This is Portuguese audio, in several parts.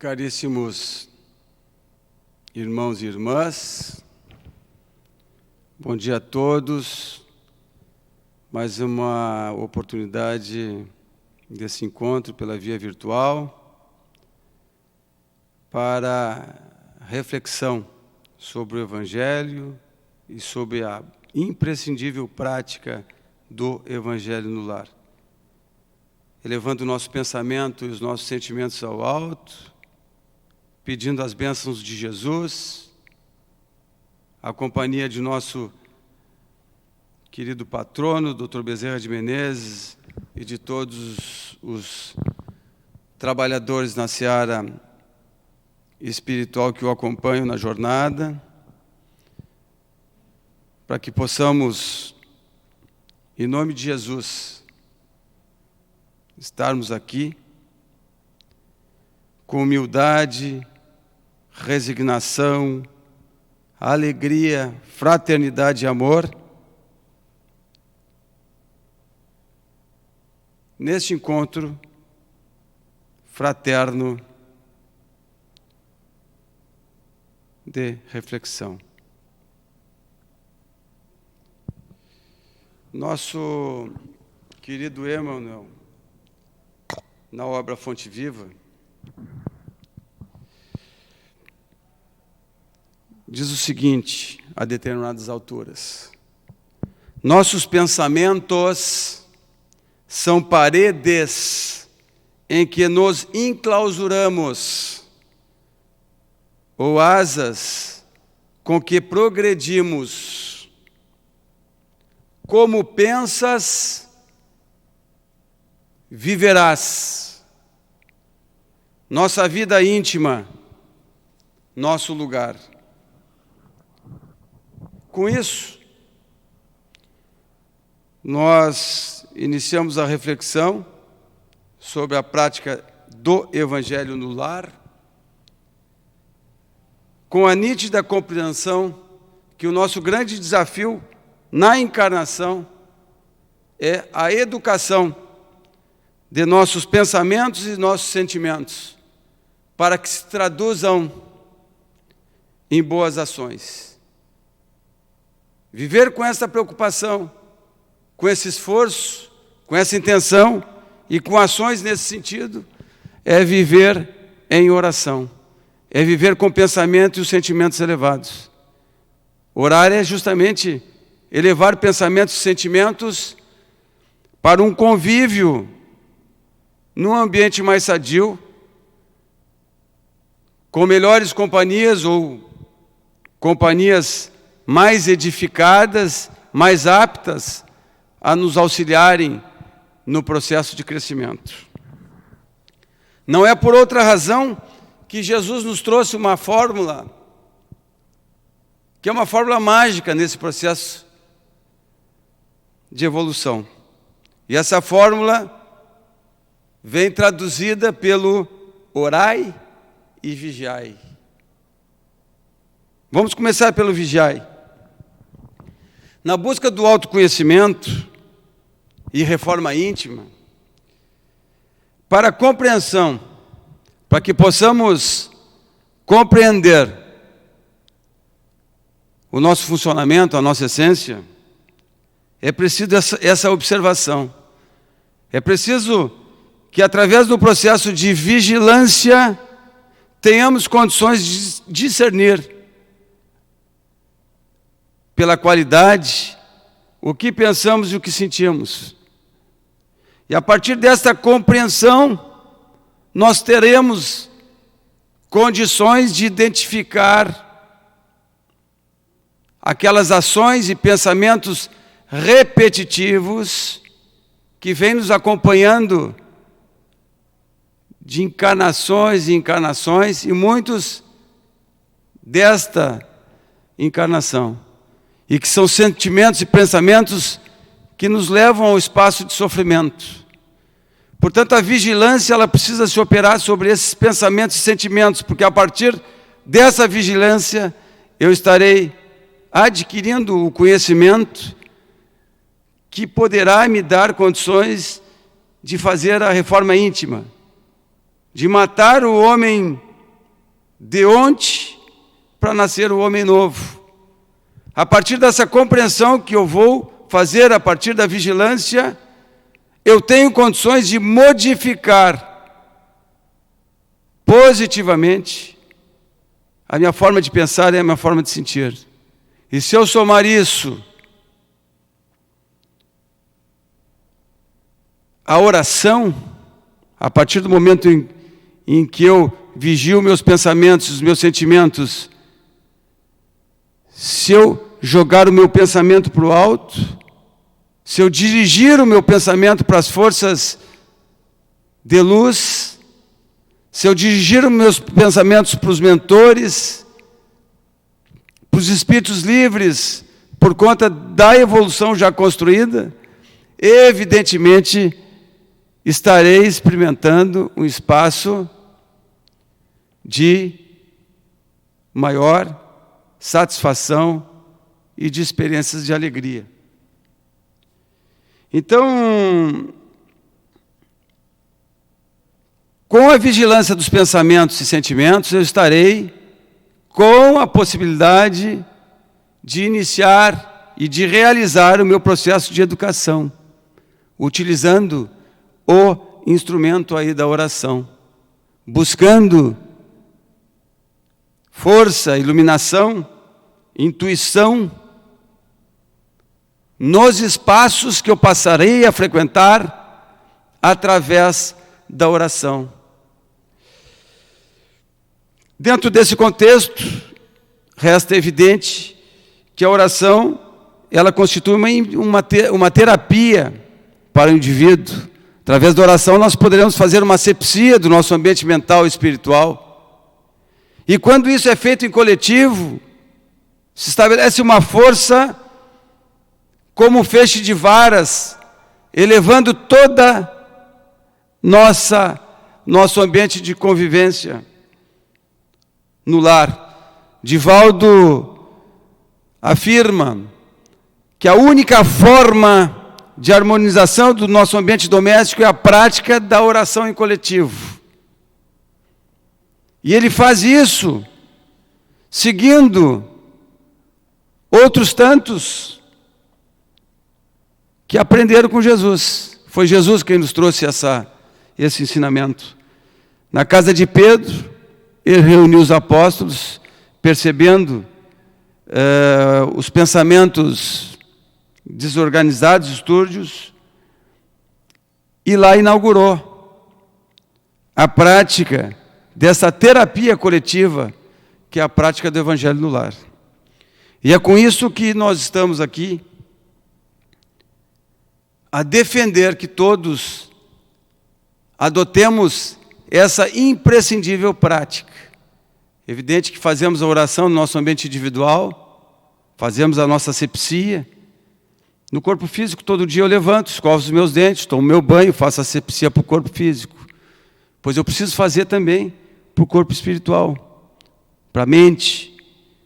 Caríssimos irmãos e irmãs, bom dia a todos. Mais uma oportunidade desse encontro pela via virtual para reflexão sobre o Evangelho e sobre a imprescindível prática do Evangelho no lar. Elevando o nosso pensamento e os nossos sentimentos ao alto, pedindo as bênçãos de Jesus, a companhia de nosso querido patrono, Dr. Bezerra de Menezes, e de todos os trabalhadores na seara espiritual que o acompanham na jornada, para que possamos, em nome de Jesus, estarmos aqui com humildade, resignação, alegria, fraternidade e amor, neste encontro fraterno de reflexão. Nosso querido Emmanuel, na obra Fonte Viva, diz o seguinte, a determinadas alturas: nossos pensamentos são paredes em que nos enclausuramos, ou asas com que progredimos. Como pensas, viverás. Nossa vida íntima, nosso lugar. Com isso, nós iniciamos a reflexão sobre a prática do Evangelho no lar, com a nítida compreensão que o nosso grande desafio na encarnação é a educação de nossos pensamentos e nossos sentimentos, para que se traduzam em boas ações. Viver com essa preocupação, com esse esforço, com essa intenção e com ações nesse sentido, é viver em oração, é viver com pensamento e os sentimentos elevados. Orar é justamente elevar pensamentos e sentimentos para um convívio num ambiente mais sadio, com melhores companhias ou companhias mais edificadas, mais aptas a nos auxiliarem no processo de crescimento. Não é por outra razão que Jesus nos trouxe uma fórmula, que é uma fórmula mágica nesse processo de evolução. E essa fórmula vem traduzida pelo orai e vigiai. Vamos começar pelo vigiai. Na busca do autoconhecimento e reforma íntima, para a compreensão, para que possamos compreender o nosso funcionamento, a nossa essência, é preciso essa observação. É preciso que, através do processo de vigilância, tenhamos condições de discernir pela qualidade o que pensamos e o que sentimos. E a partir desta compreensão, nós teremos condições de identificar aquelas ações e pensamentos repetitivos que vêm nos acompanhando de encarnações e encarnações, e muitos desta encarnação, e que são sentimentos e pensamentos que nos levam ao espaço de sofrimento. Portanto, a vigilância ela precisa se operar sobre esses pensamentos e sentimentos, porque a partir dessa vigilância eu estarei adquirindo o conhecimento que poderá me dar condições de fazer a reforma íntima, de matar o homem de onde para nascer o homem novo. A partir dessa compreensão que eu vou fazer a partir da vigilância, eu tenho condições de modificar positivamente a minha forma de pensar e a minha forma de sentir. E se eu somar isso à oração, a partir do momento em que eu vigio meus pensamentos, os meus sentimentos, se eu jogar o meu pensamento para o alto, se eu dirigir o meu pensamento para as forças de luz, se eu dirigir os meus pensamentos para os mentores, para os espíritos livres, por conta da evolução já construída, evidentemente estarei experimentando um espaço de maior satisfação e de experiências de alegria. Então, com a vigilância dos pensamentos e sentimentos, eu estarei com a possibilidade de iniciar e de realizar o meu processo de educação, utilizando o instrumento aí da oração, buscando força, iluminação, intuição, nos espaços que eu passarei a frequentar através da oração. Dentro desse contexto, resta evidente que a oração, ela constitui uma terapia para o indivíduo. Através da oração nós poderemos fazer uma asepsia do nosso ambiente mental e espiritual. E quando isso é feito em coletivo, se estabelece uma força como um feixe de varas, elevando toda nosso ambiente de convivência no lar. Divaldo afirma que a única forma de harmonização do nosso ambiente doméstico é a prática da oração em coletivo. E ele faz isso seguindo outros tantos que aprenderam com Jesus. Foi Jesus quem nos trouxe esse ensinamento. Na casa de Pedro, ele reuniu os apóstolos, percebendo os pensamentos desorganizados, estúrdios, e lá inaugurou a prática dessa terapia coletiva, que é a prática do Evangelho no lar. E é com isso que nós estamos aqui, a defender que todos adotemos essa imprescindível prática. Evidente que fazemos a oração no nosso ambiente individual, fazemos a nossa asepsia. No corpo físico, todo dia eu levanto, escovo os meus dentes, tomo meu banho, faço asepsia para o corpo físico. Pois eu preciso fazer também para o corpo espiritual, para a mente.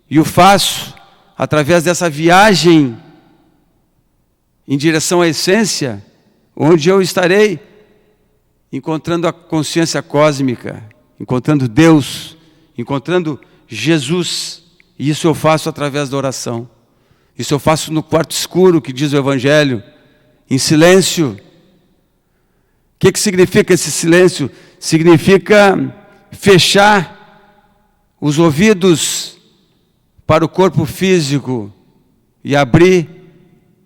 E o faço através dessa viagem em direção à essência, onde eu estarei encontrando a consciência cósmica, encontrando Deus, encontrando Jesus. E isso eu faço através da oração. Isso eu faço no quarto escuro, que diz o Evangelho, em silêncio. O que significa esse silêncio? Significa fechar os ouvidos para o corpo físico e abrir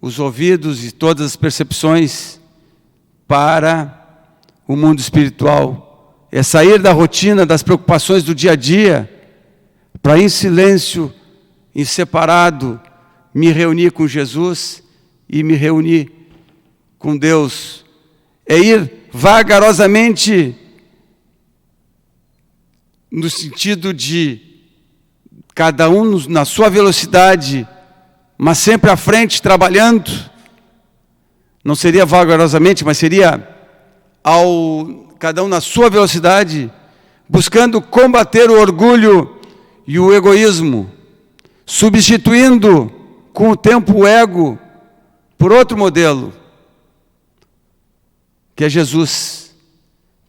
os ouvidos e todas as percepções para o mundo espiritual. É sair da rotina, das preocupações do dia a dia, para em silêncio, em separado, me reunir com Jesus e me reunir com Deus. É ir vagarosamente no sentido de cada um na sua velocidade, mas sempre à frente, trabalhando. Não seria vagarosamente, mas seria cada um na sua velocidade, buscando combater o orgulho e o egoísmo, substituindo com o tempo o ego por outro modelo, que é Jesus.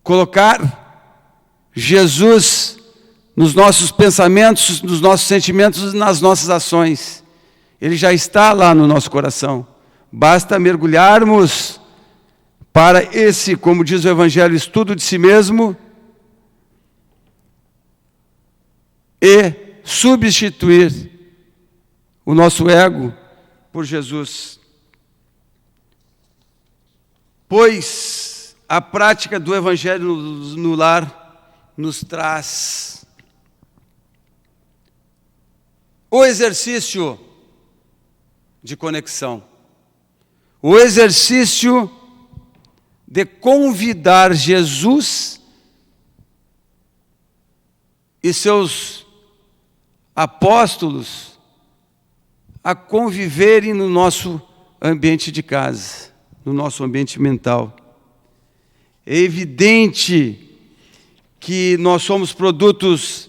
Colocar Jesus nos nossos pensamentos, nos nossos sentimentos e nas nossas ações. Ele já está lá no nosso coração. Basta mergulharmos para esse, como diz o Evangelho, estudo de si mesmo e substituir o nosso ego por Jesus. Pois a prática do Evangelho no lar nos traz o exercício de conexão, o exercício de convidar Jesus e seus apóstolos a conviverem no nosso ambiente de casa, no nosso ambiente mental. É evidente que nós somos produtos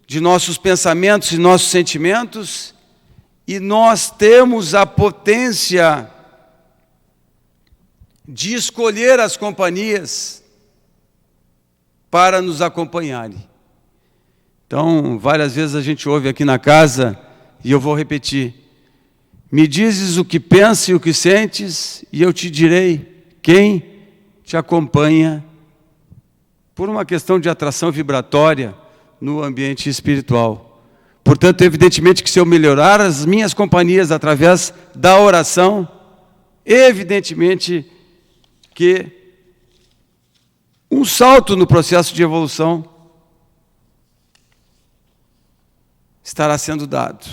de nossos pensamentos e nossos sentimentos, e nós temos a potência de escolher as companhias para nos acompanharem. Então, várias vezes a gente ouve aqui na casa, e eu vou repetir: me dizes o que pensas e o que sentes, e eu te direi quem te acompanha, por uma questão de atração vibratória no ambiente espiritual. Portanto, evidentemente que se eu melhorar as minhas companhias através da oração, evidentemente que um salto no processo de evolução estará sendo dado.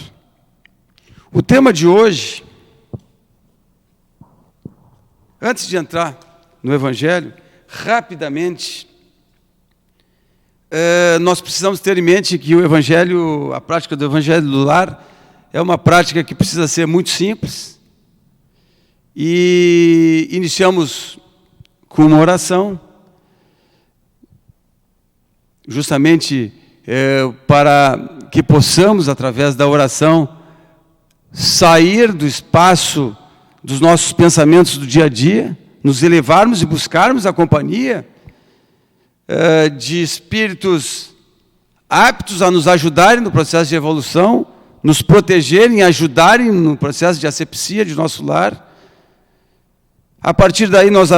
O tema de hoje, antes de entrar no Evangelho, rapidamente, nós precisamos ter em mente que o Evangelho, a prática do Evangelho do lar, é uma prática que precisa ser muito simples. E iniciamos com uma oração, justamente para que possamos, através da oração, sair do espaço dos nossos pensamentos do dia a dia, nos elevarmos e buscarmos a companhia de espíritos aptos a nos ajudarem no processo de evolução, nos protegerem, ajudarem no processo de asepsia de nosso lar. A partir daí nós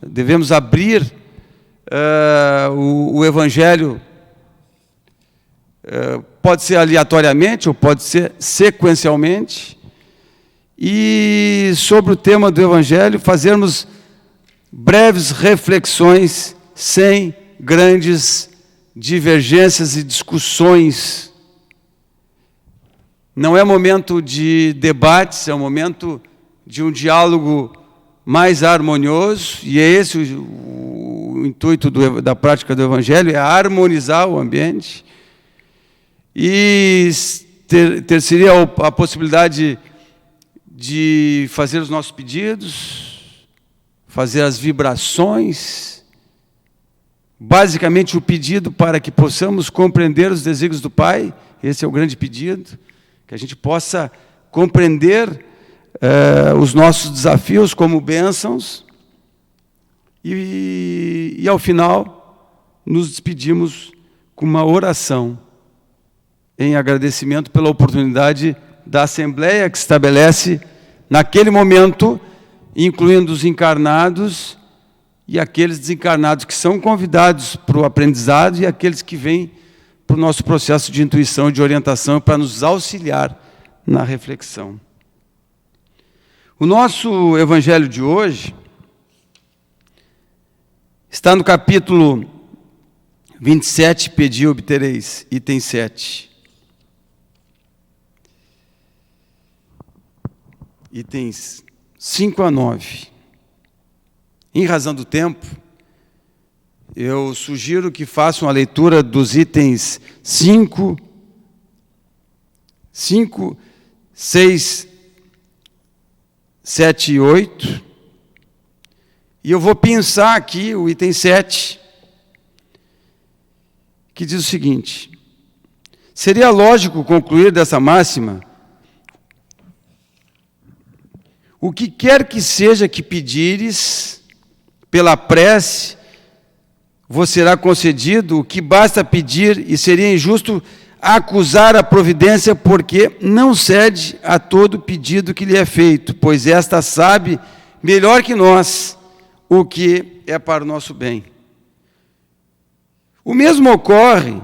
devemos abrir o Evangelho, pode ser aleatoriamente ou pode ser sequencialmente, e sobre o tema do Evangelho fazermos breves reflexões sem grandes divergências e discussões. Não é momento de debates, é um momento de um diálogo mais harmonioso, e é esse o intuito da prática do Evangelho, é harmonizar o ambiente. E seria a possibilidade de fazer os nossos pedidos, fazer as vibrações, basicamente o pedido para que possamos compreender os desígnios do Pai. Esse é o grande pedido, que a gente possa compreender os nossos desafios como bênçãos, e ao final nos despedimos com uma oração em agradecimento pela oportunidade da Assembleia que se estabelece naquele momento, incluindo os encarnados e aqueles desencarnados que são convidados para o aprendizado e aqueles que vêm para o nosso processo de intuição e de orientação para nos auxiliar na reflexão. O nosso Evangelho de hoje está no capítulo 27, Pedi e obtereis, item 7. Itens 5 a 9. Em razão do tempo, eu sugiro que façam a leitura dos itens 5, 6, 7 e 8. E eu vou pensar aqui o item 7, que diz o seguinte: seria lógico concluir dessa máxima: o que quer que seja que pedires pela prece, vos será concedido o que basta pedir, e seria injusto acusar a providência, porque não cede a todo pedido que lhe é feito, pois esta sabe melhor que nós o que é para o nosso bem. O mesmo ocorre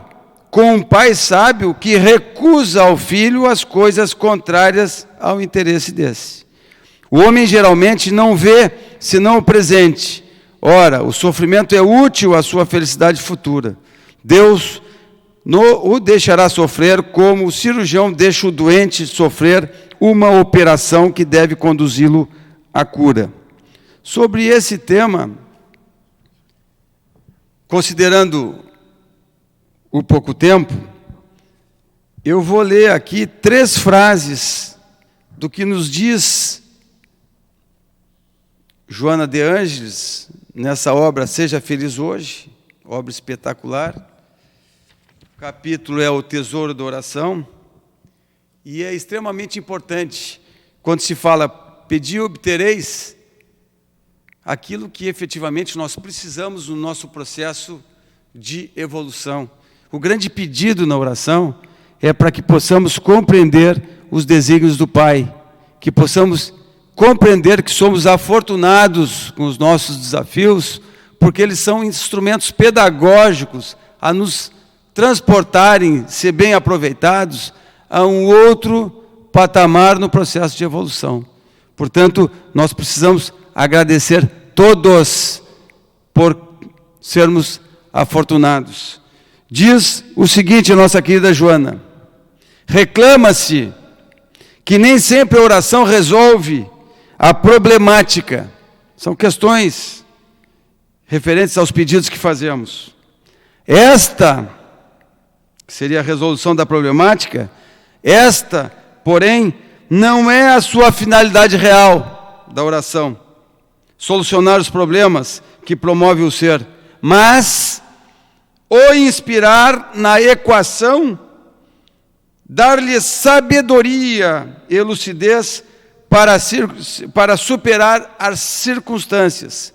com um pai sábio que recusa ao filho as coisas contrárias ao interesse desse. O homem geralmente não vê senão o presente. Ora, o sofrimento é útil à sua felicidade futura. Deus o deixará sofrer como o cirurgião deixa o doente sofrer uma operação que deve conduzi-lo à cura. Sobre esse tema, considerando o pouco tempo, eu vou ler aqui 3 frases do que nos diz Joana de Ângeles, nessa obra Seja Feliz Hoje, obra espetacular. O capítulo é o Tesouro da Oração, e é extremamente importante, quando se fala, pedi e obtereis, aquilo que efetivamente nós precisamos no nosso processo de evolução. O grande pedido na oração é para que possamos compreender os desígnios do Pai, que possamos compreender que somos afortunados com os nossos desafios, porque eles são instrumentos pedagógicos a nos transportarem, ser bem aproveitados, a um outro patamar no processo de evolução. Portanto, nós precisamos agradecer todos por sermos afortunados. Diz o seguinte a nossa querida Joana: reclama-se que nem sempre a oração resolve a problemática. São questões referentes aos pedidos que fazemos. Esta, que seria a resolução da problemática, esta, porém, não é a sua finalidade real da oração, solucionar os problemas que promove o ser, mas o inspirar na equação, dar-lhe sabedoria e lucidez para superar as circunstâncias.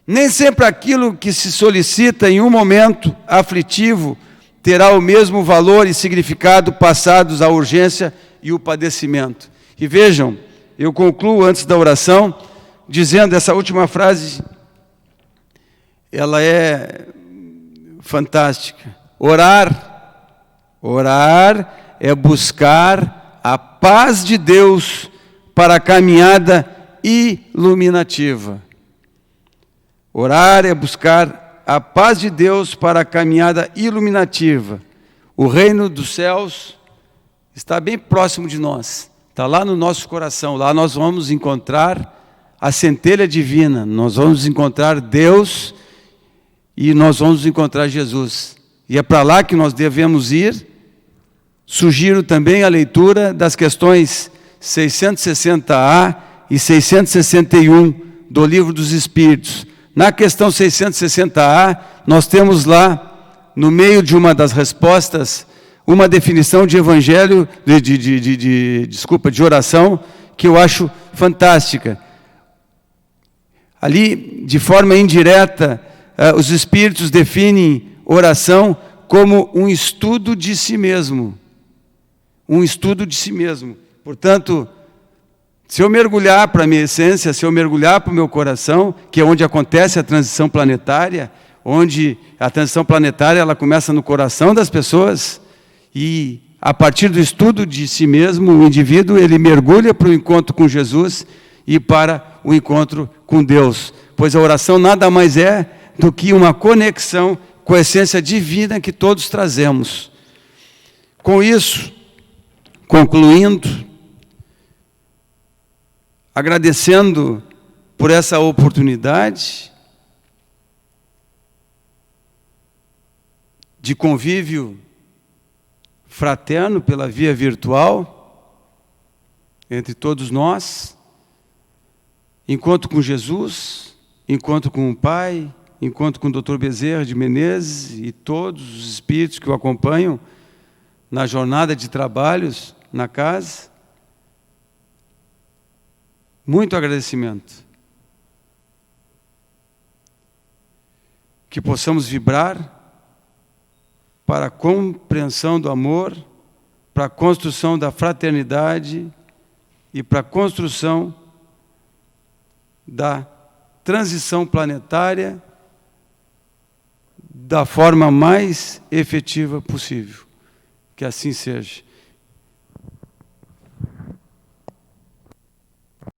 Nem sempre aquilo que se solicita em um momento aflitivo terá o mesmo valor e significado passados a urgência e o padecimento. E vejam, eu concluo antes da oração, dizendo essa última frase, ela é fantástica. Orar é buscar a paz de Deus para a caminhada iluminativa. Orar é buscar a paz de Deus para a caminhada iluminativa. O reino dos céus está bem próximo de nós, está lá no nosso coração. Lá nós vamos encontrar a centelha divina, nós vamos encontrar Deus e nós vamos encontrar Jesus. E é para lá que nós devemos ir. Sugiro também a leitura das questões 660A e 661 do Livro dos Espíritos. Na questão 660A, nós temos lá, no meio de uma das respostas, uma definição de evangelho, de oração, que eu acho fantástica. Ali, de forma indireta, os Espíritos definem oração como um estudo de si mesmo. Um estudo de si mesmo. Portanto, se eu mergulhar para a minha essência, se eu mergulhar para o meu coração, que é onde acontece a transição planetária, onde a transição planetária ela começa no coração das pessoas, e a partir do estudo de si mesmo, o indivíduo ele mergulha para o encontro com Jesus e para o encontro com Deus. Pois a oração nada mais é do que uma conexão com a essência divina que todos trazemos. Com isso, concluindo, agradecendo por essa oportunidade de convívio fraterno pela via virtual, entre todos nós, encontro com Jesus, encontro com o Pai, encontro com o Dr. Bezerra de Menezes e todos os espíritos que o acompanham na jornada de trabalhos na casa. Muito agradecimento. que possamos vibrar para a compreensão do amor, para a construção da fraternidade e para a construção da transição planetária da forma mais efetiva possível. Que assim seja.